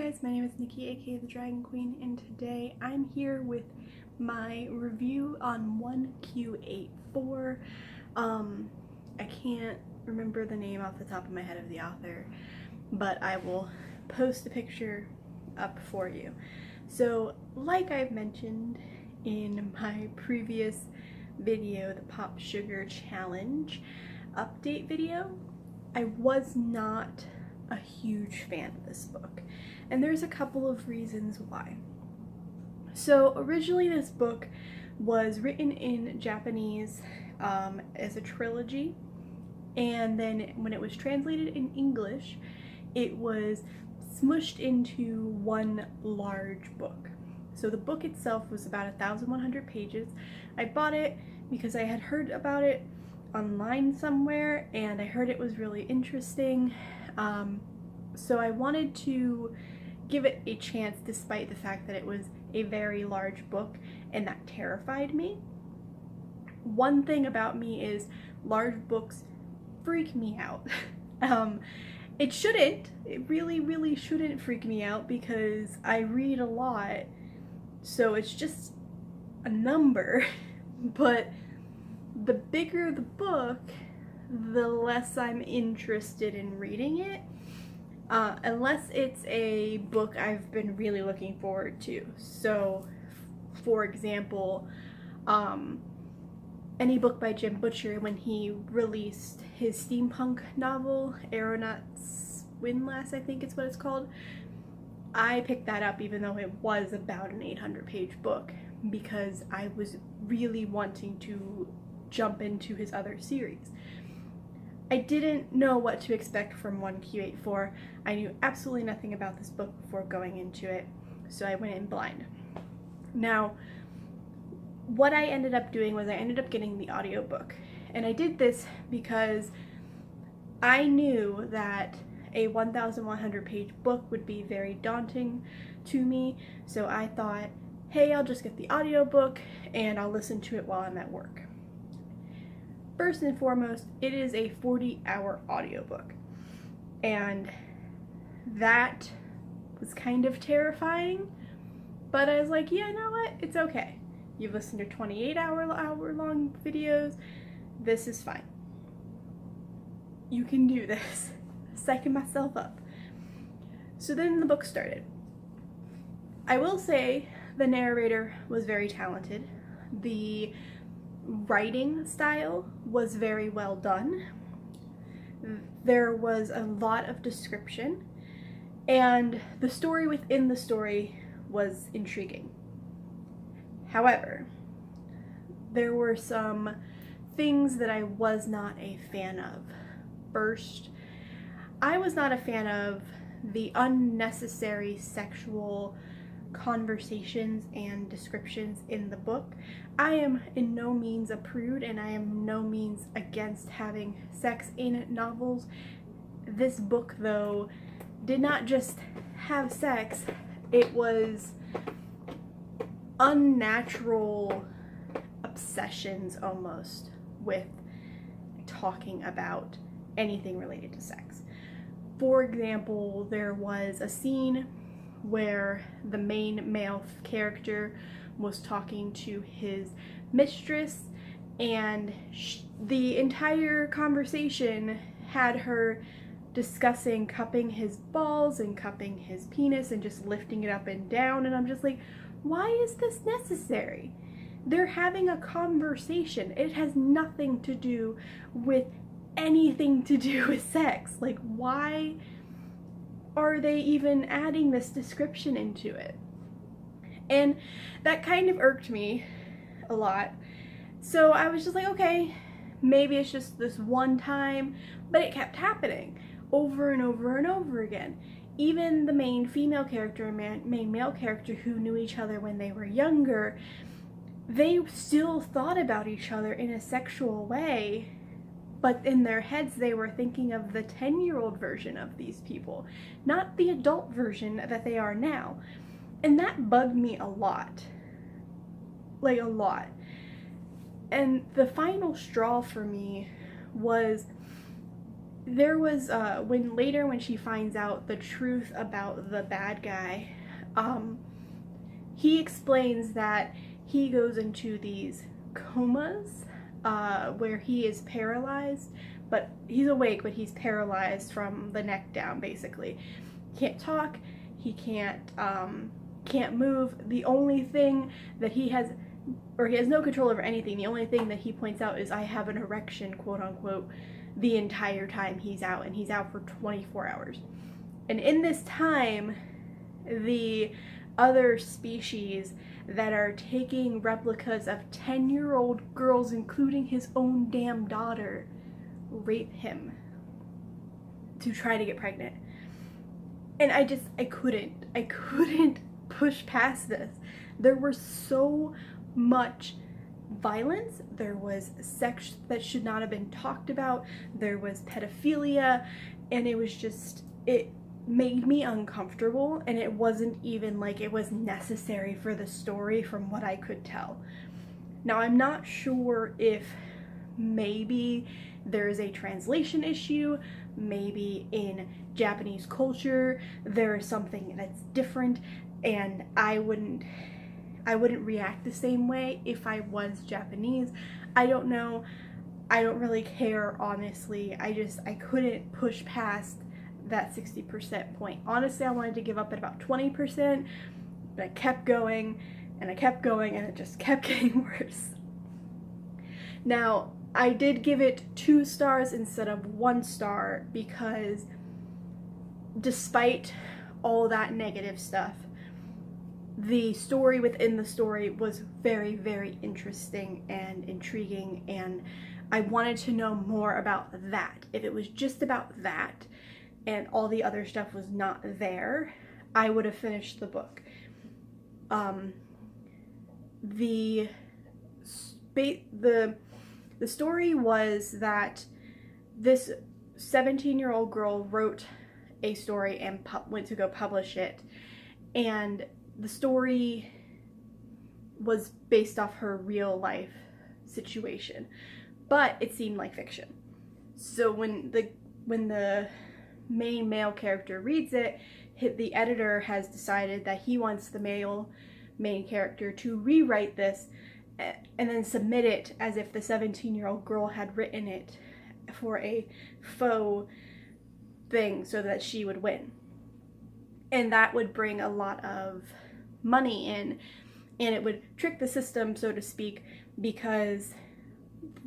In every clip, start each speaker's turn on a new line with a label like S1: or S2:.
S1: guys, my name is Nikki, aka the Dragon Queen, and today I'm here with my review on 1Q84. I can't remember the name off the top of my head of the author, but I will post a picture up for you. So, like I've mentioned in my previous video, the Pop Sugar Challenge update video, I was not a huge fan of this book, and there's a couple of reasons why. So originally this book was written in Japanese as a trilogy, and then when it was translated in English it was smushed into one large book. So the book itself was about 1,100 pages. I bought it because I had heard about it online somewhere and I heard it was really interesting. So I wanted to give it a chance despite the fact that it was a very large book and that terrified me. One thing about me is large books freak me out. It shouldn't. It really shouldn't freak me out because I read a lot, so it's just a number. But the bigger the book, the less I'm interested in reading it, unless it's a book I've been really looking forward to. So, for example, any book by Jim Butcher when he released his steampunk novel, Aeronauts Windlass, I think it's what it's called. I picked that up even though it was about an 800-page book because I was really wanting to jump into his other series. I didn't know what to expect from 1Q84. I knew absolutely nothing about this book before going into it, so I went in blind. Now, what I ended up doing was I ended up getting the audiobook, and I did this because I knew that a 1,100 page book would be very daunting to me, so I thought, hey, I'll just get the audiobook and I'll listen to it while I'm at work. First and foremost, it is a 40-hour audiobook, and that was kind of terrifying, but I was like, yeah, you know what, it's okay. You've listened to 28-hour long videos, this is fine. You can do this. Psyching myself up. So then the book started. I will say the narrator was very talented. The writing style was very well done. There was a lot of description, and the story within the story was intriguing. However, there were some things that I was not a fan of. First, I was not a fan of the unnecessary sexual conversations and descriptions in the book. I am in no means a prude, and I am no means against having sex in novels. This book, though, did not just have sex, it was unnatural obsessions almost with talking about anything related to sex. For example, there was a scene where the main male character was talking to his mistress, and the entire conversation had her discussing cupping his balls and cupping his penis and just lifting it up and down, and I'm just like, why is this necessary? They're having a conversation. It has nothing to do with anything to do with sex. Like, why are they even adding this description into it? And that kind of irked me a lot. So I was just like, okay, maybe it's just this one time, but it kept happening over and over and over again. Even the main female character and main male character who knew each other when they were younger, they still thought about each other in a sexual way, but in their heads they were thinking of the 10-year-old version of these people, not the adult version that they are now. And that bugged me a lot. Like, a lot. And the final straw for me was there was when she finds out the truth about the bad guy, he explains that he goes into these comas where he is paralyzed, but he's awake, but he's paralyzed from the neck down, basically. Can't talk, he can't move. The only thing that he has no control over anything. The only thing that he points out is, I have an erection, quote unquote, the entire time he's out, and he's out for 24 hours. And in this time, the other species that are taking replicas of 10-year-old girls, including his own damn daughter, rape him to try to get pregnant. And I couldn't push past this. There was so much violence, there was sex that should not have been talked about, there was pedophilia, and it made me uncomfortable, and it wasn't even like it was necessary for the story from what I could tell. Now, I'm not sure if maybe there's a translation issue, maybe in Japanese culture there is something that's different, and I wouldn't react the same way if I was Japanese. I don't know. I don't really care, honestly. I couldn't push past that 60% point. Honestly, I wanted to give up at about 20%, but I kept going, and it just kept getting worse. Now, I did give it 2 stars instead of 1 star because despite all that negative stuff, the story within the story was very, very interesting and intriguing, and I wanted to know more about that. If it was just about that and all the other stuff was not there, I would have finished the book. The story was that this 17-year-old girl wrote a story and went to go publish it, and the story was based off her real life situation, but it seemed like fiction. So when the main male character reads it, the editor has decided that he wants the main character to rewrite this and then submit it as if the 17-year-old girl had written it for a faux thing so that she would win. And that would bring a lot of money in, and it would trick the system, so to speak, because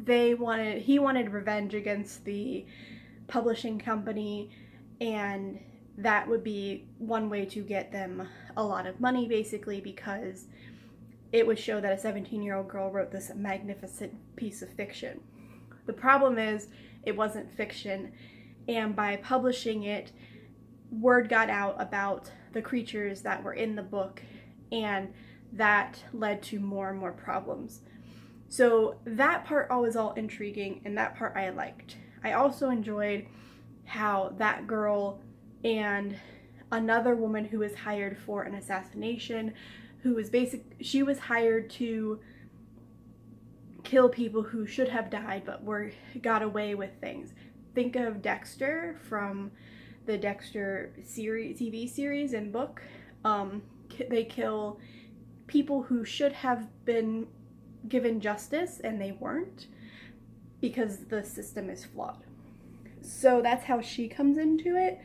S1: he wanted revenge against the publishing company, and that would be one way to get them a lot of money, basically, because it would show that a 17-year-old girl wrote this magnificent piece of fiction. The problem is it wasn't fiction, and by publishing it, word got out about the creatures that were in the book, and that led to more and more problems. So that part was all intriguing, and that part I liked. I also enjoyed how that girl and another woman who was hired for an assassination, she was hired to kill people who should have died but got away with things. Think of Dexter from the Dexter TV series and book. They kill people who should have been given justice and they weren't, because the system is flawed. So that's how she comes into it.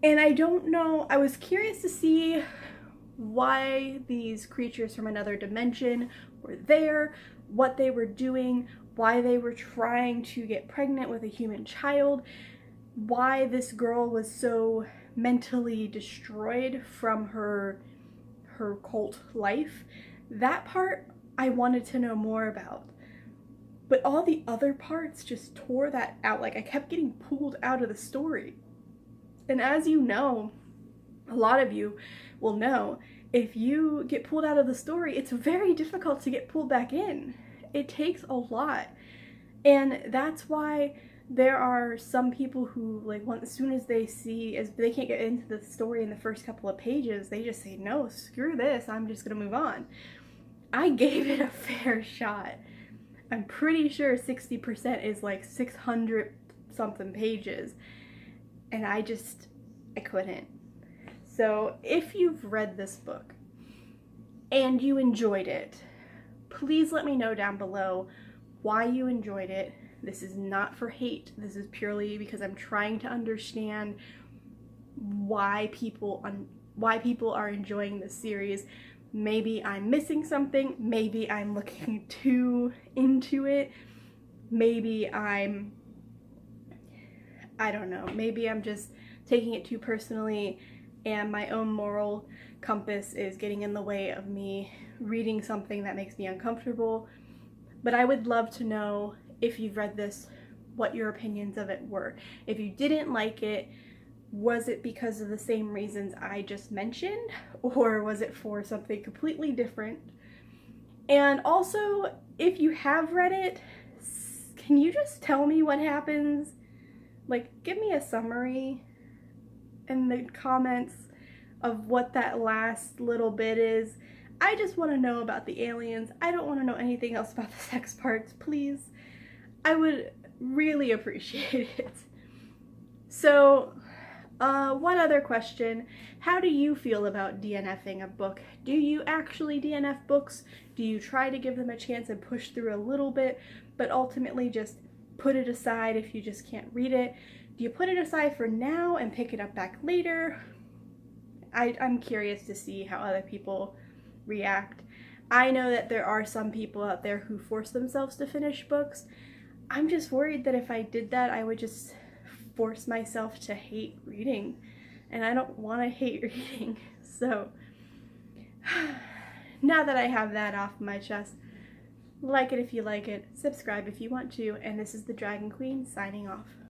S1: And I don't know, I was curious to see why these creatures from another dimension were there, what they were doing, why they were trying to get pregnant with a human child, why this girl was so mentally destroyed from her cult life. That part I wanted to know more about. But all the other parts just tore that out. Like, I kept getting pulled out of the story. And as you know, a lot of you will know, if you get pulled out of the story, it's very difficult to get pulled back in. It takes a lot. And that's why there are some people who, like, as soon as they can't get into the story in the first couple of pages, they just say, no, screw this, I'm just gonna move on. I gave it a fair shot. I'm pretty sure 60% is like 600 something pages, and I couldn't. So if you've read this book and you enjoyed it, please let me know down below why you enjoyed it. This is not for hate. This is purely because I'm trying to understand why people are enjoying this series. Maybe I'm missing something. Maybe I'm looking too into it. Maybe I don't know. Maybe I'm just taking it too personally, and my own moral compass is getting in the way of me reading something that makes me uncomfortable. But I would love to know, if you've read this, what your opinions of it were. If you didn't like it, was it because of the same reasons I just mentioned, or was it for something completely different? And also, if you have read it, can you just tell me what happens? Like, give me a summary in the comments of what that last little bit is. I just want to know about the aliens. I don't want to know anything else about the sex parts, please. I would really appreciate it. So, one other question. How do you feel about DNFing a book? Do you actually DNF books? Do you try to give them a chance and push through a little bit, but ultimately just put it aside if you just can't read it? Do you put it aside for now and pick it up back later? I'm curious to see how other people react. I know that there are some people out there who force themselves to finish books. I'm just worried that if I did that, I would just force myself to hate reading, and I don't want to hate reading. So now that I have that off my chest, like it if you like it, subscribe if you want to, and this is the Dragon Queen signing off.